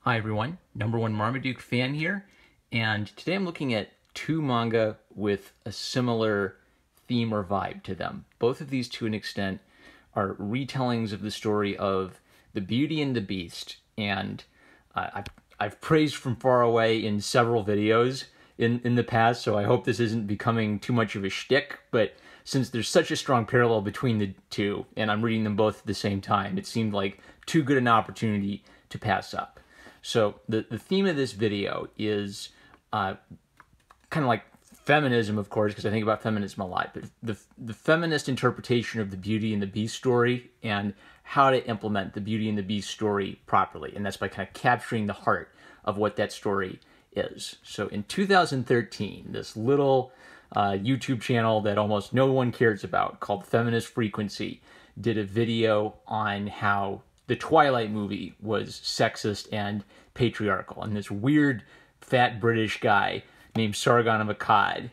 Hi everyone, number one Marmaduke fan here, and today I'm looking at two manga with a similar theme or vibe to them. Both of these, to an extent, are retellings of the story of the Beauty and the Beast, and I've praised From Far Away in several videos in the past, so I hope this isn't becoming too much of a shtick, but since there's such a strong parallel between the two, and I'm reading them both at the same time, it seemed like too good an opportunity to pass up. So the theme of this video is kind of like feminism, of course, because I think about feminism a lot, but the feminist interpretation of the Beauty and the Beast story and how to implement the Beauty and the Beast story properly. And that's by kind of capturing the heart of what that story is. So in 2013, this little YouTube channel that almost no one cares about called Feminist Frequency did a video on how the Twilight movie was sexist and patriarchal. And this weird, fat British guy named Sargon of Akkad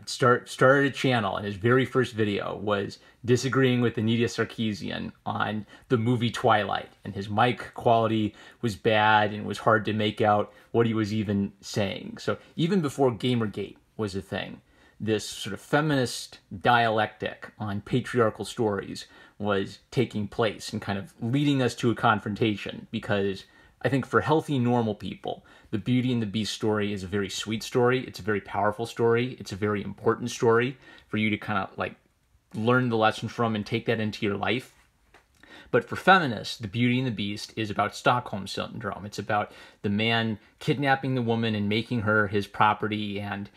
started a channel, and his very first video was disagreeing with Anita Sarkeesian on the movie Twilight. And his mic quality was bad, and it was hard to make out what he was even saying. So even before Gamergate was a thing, this sort of feminist dialectic on patriarchal stories was taking place and kind of leading us to a confrontation, because I think for healthy, normal people, the Beauty and the Beast story is a very sweet story. It's a very powerful story. It's a very important story for you to kind of like learn the lesson from and take that into your life. But for feminists, the Beauty and the Beast is about Stockholm Syndrome. It's about the man kidnapping the woman and making her his property and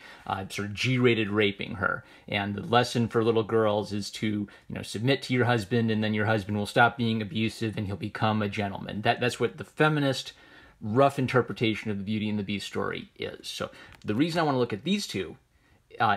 sort of G-rated raping her. And the lesson for little girls is to, submit to your husband, and then your husband will stop being abusive and he'll become a gentleman. That's what the feminist rough interpretation of the Beauty and the Beast story is. So the reason I want to look at these two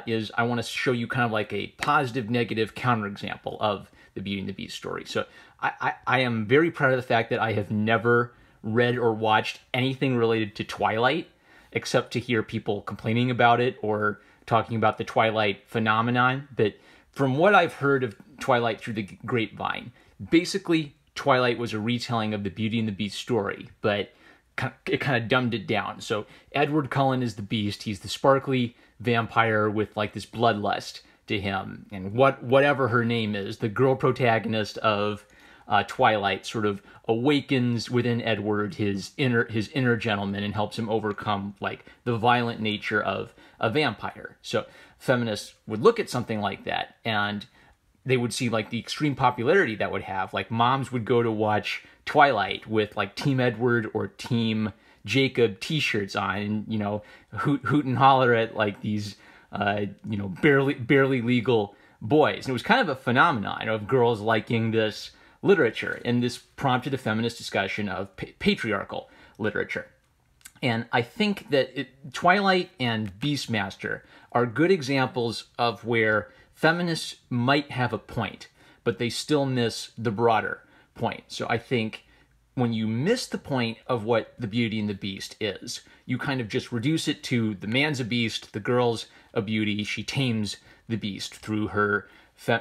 is I want to show you kind of like a positive, negative counterexample of the Beauty and the Beast story. So I am very proud of the fact that I have never read or watched anything related to Twilight, except to hear people complaining about it or talking about the Twilight phenomenon. But from what I've heard of Twilight through the grapevine, basically Twilight was a retelling of the Beauty and the Beast story, but it kind of dumbed it down. So Edward Cullen is the Beast. He's the sparkly vampire with like this bloodlust to him, and whatever her name is, the girl protagonist of Twilight sort of awakens within Edward his inner gentleman and helps him overcome like the violent nature of a vampire. So feminists would look at something like that and they would see like the extreme popularity that would have. Like moms would go to watch Twilight with like Team Edward or Team Jacob t-shirts on, and hoot and holler at like these barely legal boys. And it was kind of a phenomenon of girls liking this literature, and this prompted a feminist discussion of patriarchal literature. And I think that Twilight and Beastmaster are good examples of where feminists might have a point, but they still miss the broader point. So I think when you miss the point of what the Beauty and the Beast is, you kind of just reduce it to the man's a beast, the girl's a beauty, she tames the beast through her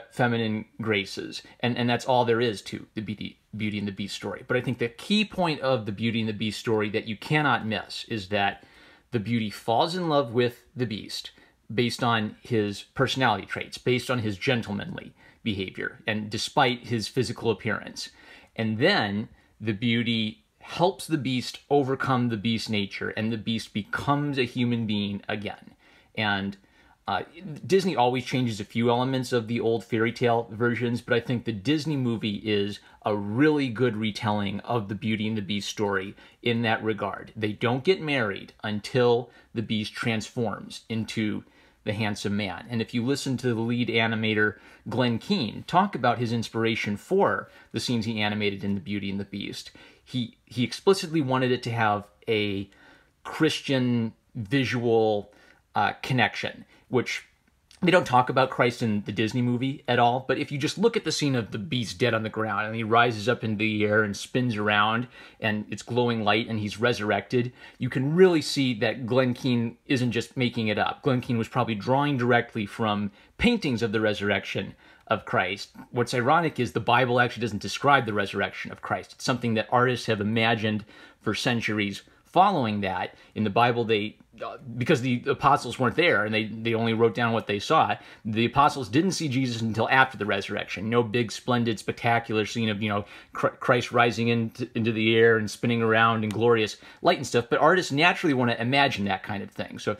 feminine graces. And that's all there is to the Beauty and the Beast story. But I think the key point of the Beauty and the Beast story that you cannot miss is that the beauty falls in love with the beast based on his personality traits, based on his gentlemanly behavior, and despite his physical appearance. And then the beauty helps the beast overcome the beast nature, and the beast becomes a human being again. And Disney always changes a few elements of the old fairy tale versions, but I think the Disney movie is a really good retelling of the Beauty and the Beast story in that regard. They don't get married until the beast transforms into the handsome man. And if you listen to the lead animator, Glenn Keane, talk about his inspiration for the scenes he animated in the Beauty and the Beast, he explicitly wanted it to have a Christian visual connection, which they don't talk about Christ in the Disney movie at all, but if you just look at the scene of the beast dead on the ground and he rises up into the air and spins around and it's glowing light and he's resurrected, you can really see that Glenn Keane isn't just making it up. Glenn Keane was probably drawing directly from paintings of the resurrection of Christ. What's ironic is the Bible actually doesn't describe the resurrection of Christ. It's something that artists have imagined for centuries following that, in the Bible, they because the apostles weren't there and they only wrote down what they saw, the apostles didn't see Jesus until after the resurrection. No big, splendid, spectacular scene of, Christ rising into the air and spinning around in glorious light and stuff. But artists naturally want to imagine that kind of thing. So,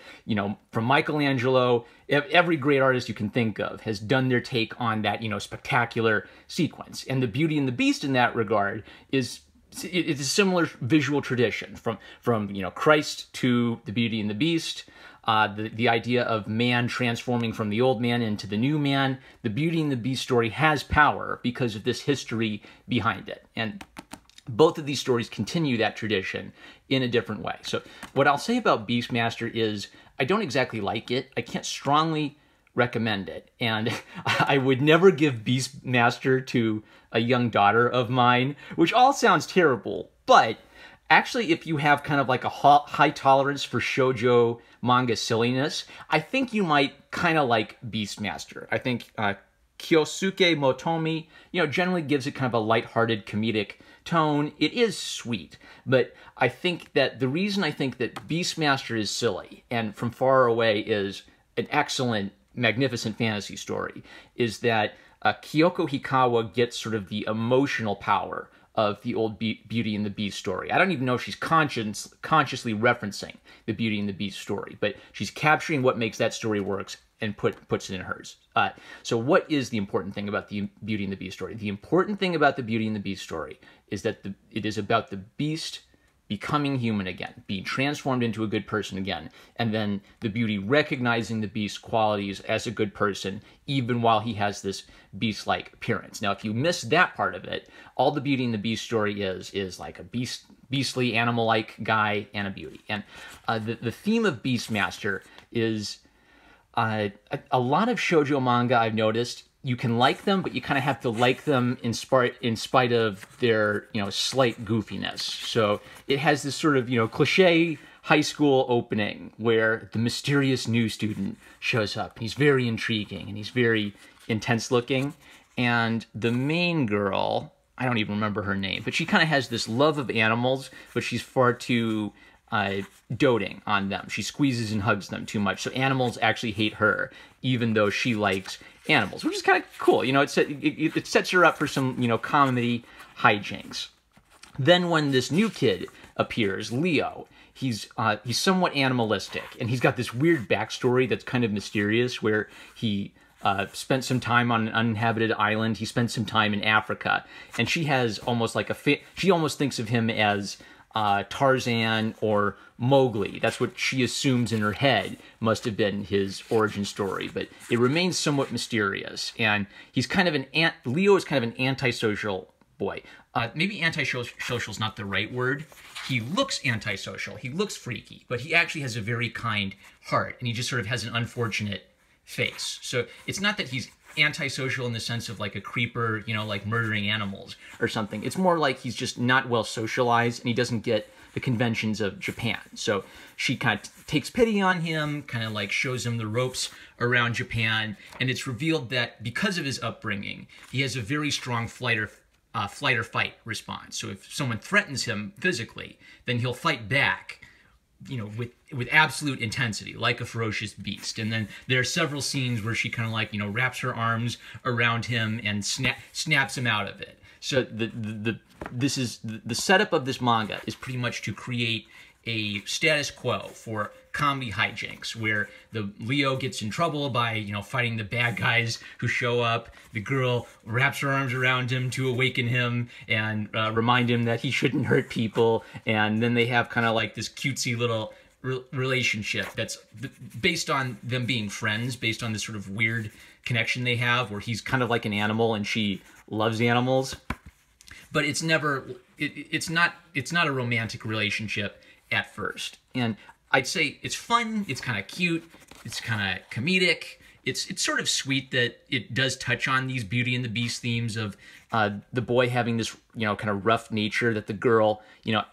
from Michelangelo, every great artist you can think of has done their take on that, spectacular sequence. And the Beauty and the Beast in that regard is it's a similar visual tradition from Christ to the Beauty and the Beast. The idea of man transforming from the old man into the new man. The Beauty and the Beast story has power because of this history behind it. And both of these stories continue that tradition in a different way. So what I'll say about Beastmaster is I don't exactly like it. I can't strongly recommend it. And I would never give Beastmaster to a young daughter of mine, which all sounds terrible. But actually, if you have kind of like a high tolerance for shoujo manga silliness, I think you might kind of like Beastmaster. I think Kyosuke Motomi, generally gives it kind of a lighthearted comedic tone. It is sweet, but I think that the reason I think that Beastmaster is silly and From Far Away is an excellent, magnificent fantasy story is that Kyoko Hikawa gets sort of the emotional power of the old Beauty and the Beast story. I don't even know if she's consciously referencing the Beauty and the Beast story, but she's capturing what makes that story works and puts it in hers. So what is the important thing about the Beauty and the Beast story? The important thing about the Beauty and the Beast story is that it is about the Beast becoming human again, being transformed into a good person again, and then the Beauty recognizing the Beast's qualities as a good person, even while he has this beast-like appearance. Now, if you miss that part of it, all the Beauty and the Beast story is like a beastly, animal-like guy and a beauty. And the theme of Beastmaster is a lot of shoujo manga I've noticed. You can like them, but you kind of have to like them in spite of their, slight goofiness. So it has this sort of, cliche high school opening where the mysterious new student shows up. He's very intriguing and he's very intense looking. And the main girl, I don't even remember her name, but she kind of has this love of animals, but she's far too doting on them. She squeezes and hugs them too much. So animals actually hate her, even though she likes animals, which is kind of cool. It sets her up for some, comedy hijinks. Then when this new kid appears, Leo, he's somewhat animalistic, and he's got this weird backstory that's kind of mysterious, where he spent some time on an uninhabited island. He spent some time in Africa, and she has almost like she almost thinks of him as Tarzan or Mowgli. That's what she assumes in her head must have been his origin story, but it remains somewhat mysterious. And he's kind of Leo is kind of an antisocial boy. Maybe antisocial is not the right word. He looks antisocial. He looks freaky, but he actually has a very kind heart, and he just sort of has an unfortunate face. So it's not that he's antisocial in the sense of like a creeper, like murdering animals or something. It's more like he's just not well socialized and he doesn't get the conventions of Japan. So she kind of takes pity on him, kind of like shows him the ropes around Japan, and it's revealed that because of his upbringing, he has a very strong flight or fight response. So if someone threatens him physically, then he'll fight back, with absolute intensity, like a ferocious beast. And then there are several scenes where she kind of like, wraps her arms around him and snaps him out of it. So the setup of this manga is pretty much to create a status quo for comedy hijinks, where the Leo gets in trouble by, fighting the bad guys who show up. The girl wraps her arms around him to awaken him and remind him that he shouldn't hurt people. And then they have kind of like this cutesy little relationship that's based on them being friends, based on this sort of weird connection they have, where he's kind of like an animal and she loves animals. But it's never, it's not a romantic relationship at first. And I'd say it's fun, it's kind of cute, it's kind of comedic, it's sort of sweet that it does touch on these Beauty and the Beast themes of the boy having this, kind of rough nature that the girl,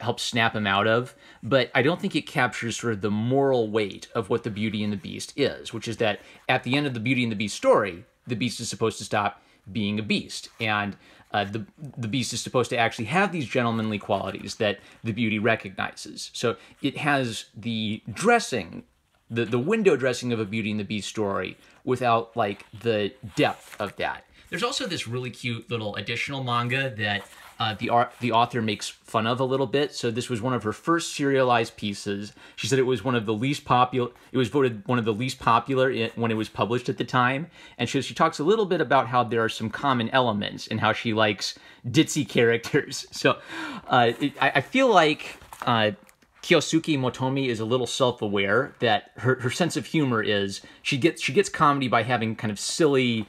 helps snap him out of. But I don't think it captures sort of the moral weight of what the Beauty and the Beast is, which is that at the end of the Beauty and the Beast story, the Beast is supposed to stop being a beast. And the beast is supposed to actually have these gentlemanly qualities that the beauty recognizes. So it has the dressing, the window dressing of a Beauty and the Beast story without like the depth of that. There's also this really cute little additional manga that the author makes fun of a little bit. So this was one of her first serialized pieces. She said it was one of the least popular. It was voted one of the least popular when it was published at the time. And she talks a little bit about how there are some common elements and how she likes ditzy characters. So I feel like Kyosuke Motomi is a little self-aware that her sense of humor is she gets comedy by having kind of silly,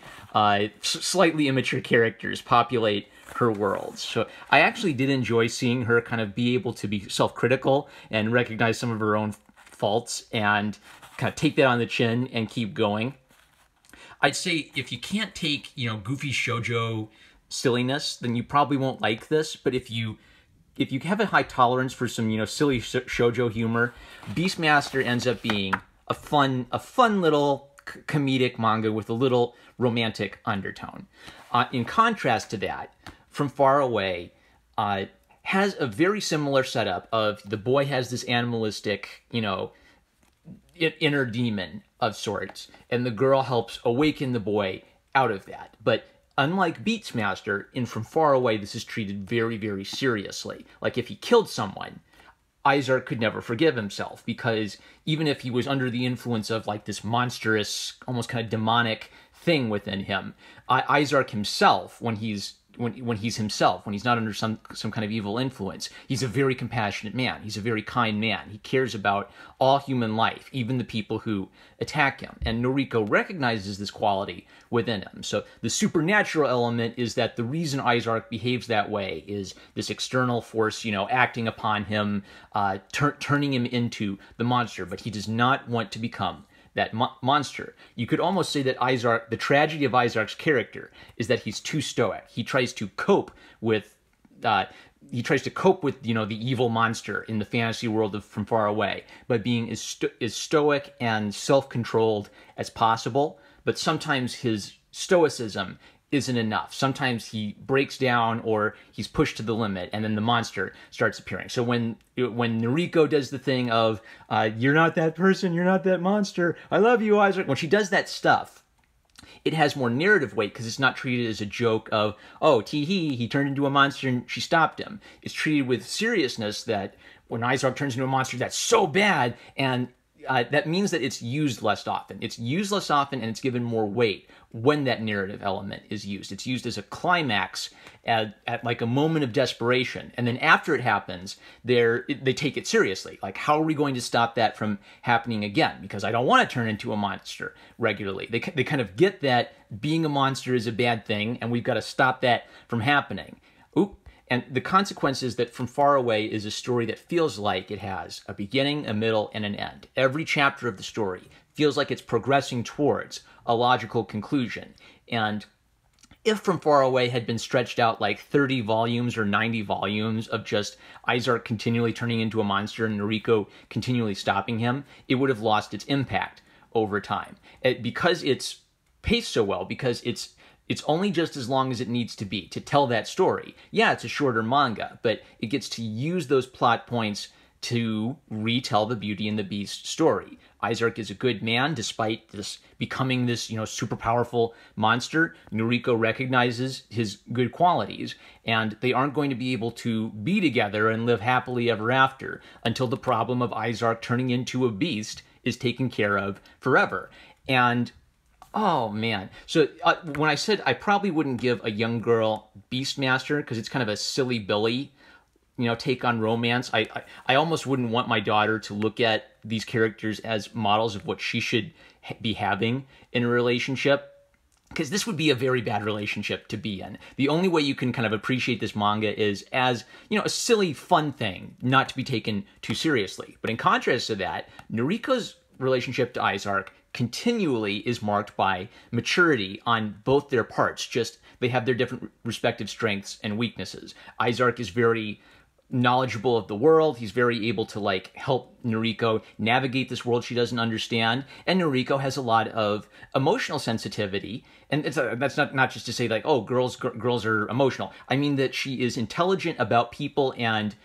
slightly immature characters populate her world. So I actually did enjoy seeing her kind of be able to be self-critical and recognize some of her own faults and kind of take that on the chin and keep going. I'd say if you can't take, goofy shoujo silliness, then you probably won't like this. But if you have a high tolerance for some, silly shoujo humor, Beastmaster ends up being a fun little comedic manga with a little romantic undertone. In contrast to that, From Far Away has a very similar setup of the boy has this animalistic, inner demon of sorts, and the girl helps awaken the boy out of that. But unlike Beastmaster, in From Far Away, this is treated very, very seriously. Like if he killed someone, Izark could never forgive himself, because even if he was under the influence of like this monstrous, almost kind of demonic thing within him, Izark himself, when he's not under some kind of evil influence, he's a very compassionate man. He's a very kind man. He cares about all human life, even the people who attack him. And Noriko recognizes this quality within him. So the supernatural element is that the reason Izark behaves that way is this external force, acting upon him, turning him into the monster. But he does not want to become that monster. You could almost say that the tragedy of Izark's character is that he's too stoic. He tries to cope with, the evil monster in the fantasy world of From Far Away by being as stoic and self-controlled as possible. But sometimes his stoicism isn't enough. Sometimes he breaks down or he's pushed to the limit, and then the monster starts appearing. So when Noriko does the thing of, you're not that person, you're not that monster, I love you, Izark, when she does that stuff, it has more narrative weight because it's not treated as a joke of, oh, tee-hee, he turned into a monster and she stopped him. It's treated with seriousness that when Izark turns into a monster, that's so bad, and that means that it's used less often. It's used less often, and it's given more weight when that narrative element is used. It's used as a climax at like a moment of desperation. And then after it happens, they take it seriously. Like, how are we going to stop that from happening again? Because I don't want to turn into a monster regularly. They kind of get that being a monster is a bad thing, and we've got to stop that from happening. Oop. And the consequence is that From Far Away is a story that feels like it has a beginning, a middle, and an end. Every chapter of the story feels like it's progressing towards a logical conclusion. And if From Far Away had been stretched out like 30 volumes or 90 volumes of just Izark continually turning into a monster and Noriko continually stopping him, it would have lost its impact over time. Because it's paced so well, because it's only just as long as it needs to be to tell that story. Yeah, it's a shorter manga, but it gets to use those plot points to retell the Beauty and the Beast story. Izark is a good man despite becoming this, super powerful monster. Noriko recognizes his good qualities, and they aren't going to be able to be together and live happily ever after until the problem of Izark turning into a beast is taken care of forever. And oh, man. So when I said I probably wouldn't give a young girl Beastmaster because it's kind of a silly Billy, take on romance, I almost wouldn't want my daughter to look at these characters as models of what she should be having in a relationship, because this would be a very bad relationship to be in. The only way you can kind of appreciate this manga is as, a silly, fun thing, not to be taken too seriously. But in contrast to that, Noriko's relationship to Izark continually is marked by maturity on both their parts. Just they have their different respective strengths and weaknesses. Izark is very knowledgeable of the world. He's very able to like help Noriko navigate this world she doesn't understand. And Noriko has a lot of emotional sensitivity. And that's not just to say like, oh, girls are emotional. I mean that she is intelligent about people and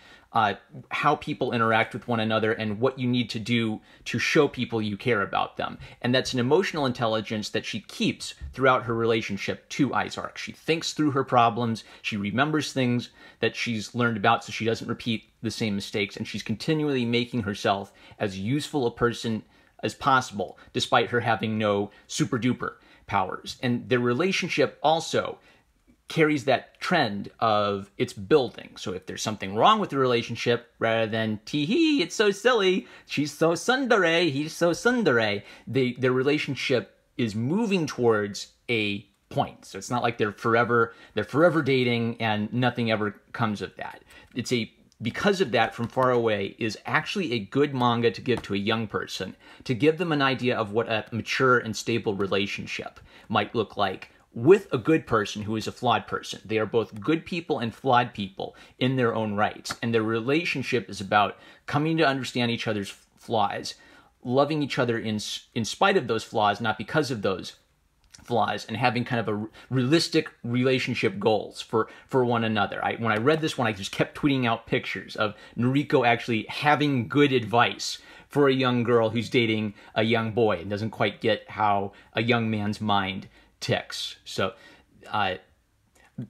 how people interact with one another and what you need to do to show people you care about them. And that's an emotional intelligence that she keeps throughout her relationship to Izark. She thinks through her problems, she remembers things that she's learned about so she doesn't repeat the same mistakes, and she's continually making herself as useful a person as possible, despite her having no super-duper powers. And their relationship also carries that trend of its building. So if there's something wrong with the relationship, rather than tee-hee, it's so silly, she's so tsundere, he's so tsundere, their relationship is moving towards a point. So it's not like they're forever dating and nothing ever comes of that. Because of that, From Far Away is actually a good manga to give to a young person, to give them an idea of what a mature and stable relationship might look like with a good person who is a flawed person. They are both good people and flawed people in their own rights. And their relationship is about coming to understand each other's flaws, loving each other in spite of those flaws, not because of those flaws, and having kind of a realistic relationship goals for one another. When I read this one, I just kept tweeting out pictures of Noriko actually having good advice for a young girl who's dating a young boy and doesn't quite get how a young man's mind ticks. So,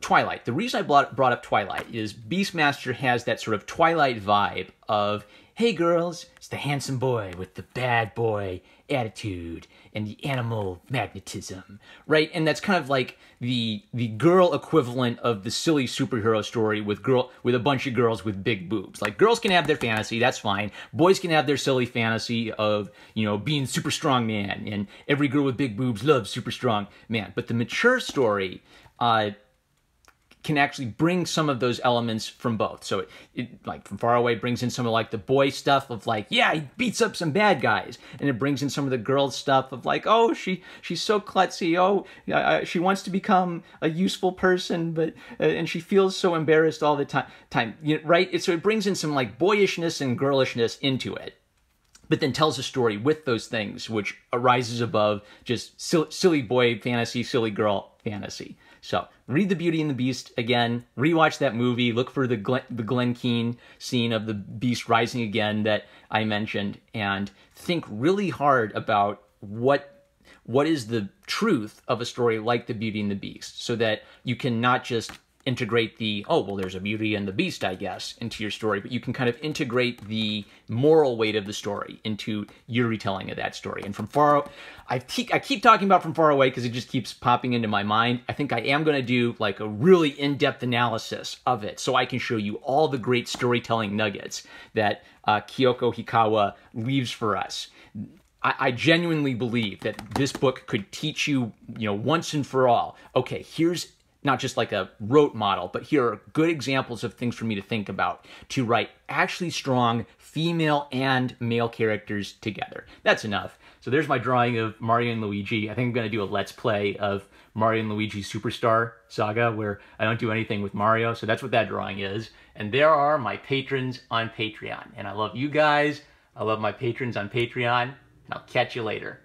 Twilight. The reason I brought up Twilight is Beastmaster has that sort of Twilight vibe of, hey girls, it's the handsome boy with the bad boy attitude and the animal magnetism, right? And that's kind of like the girl equivalent of the silly superhero story with a bunch of girls with big boobs. Like, girls can have their fantasy, that's fine. Boys can have their silly fantasy of, you know, being super strong man, and every girl with big boobs loves super strong man. But the mature story can actually bring some of those elements from both. So it like From Far Away brings in some of like the boy stuff of like, yeah, he beats up some bad guys, and it brings in some of the girl stuff of like, oh, she's so klutzy, oh, she wants to become a useful person, but and she feels so embarrassed all the time, you know, right? So it brings in some like boyishness and girlishness into it, but then tells a story with those things, which arises above just silly boy fantasy, silly girl fantasy. So read The Beauty and the Beast again, rewatch that movie, look for the Glen Keane scene of the beast rising again that I mentioned, and think really hard about what is the truth of a story like The Beauty and the Beast, so that you can not just integrate the, oh, well, there's a Beauty and the Beast, I guess, into your story, but you can kind of integrate the moral weight of the story into your retelling of that story. And I keep talking about From Far Away because it just keeps popping into my mind. I think I am going to do like a really in-depth analysis of it so I can show you all the great storytelling nuggets that Kyoko Hikawa leaves for us. I genuinely believe that this book could teach you, once and for all, okay, here's not just like a rote model, but here are good examples of things for me to think about to write actually strong female and male characters together. That's enough. So there's my drawing of Mario and Luigi. I think I'm going to do a Let's Play of Mario and Luigi Superstar Saga where I don't do anything with Mario. So that's what that drawing is. And there are my patrons on Patreon. And I love you guys. I love my patrons on Patreon. And I'll catch you later.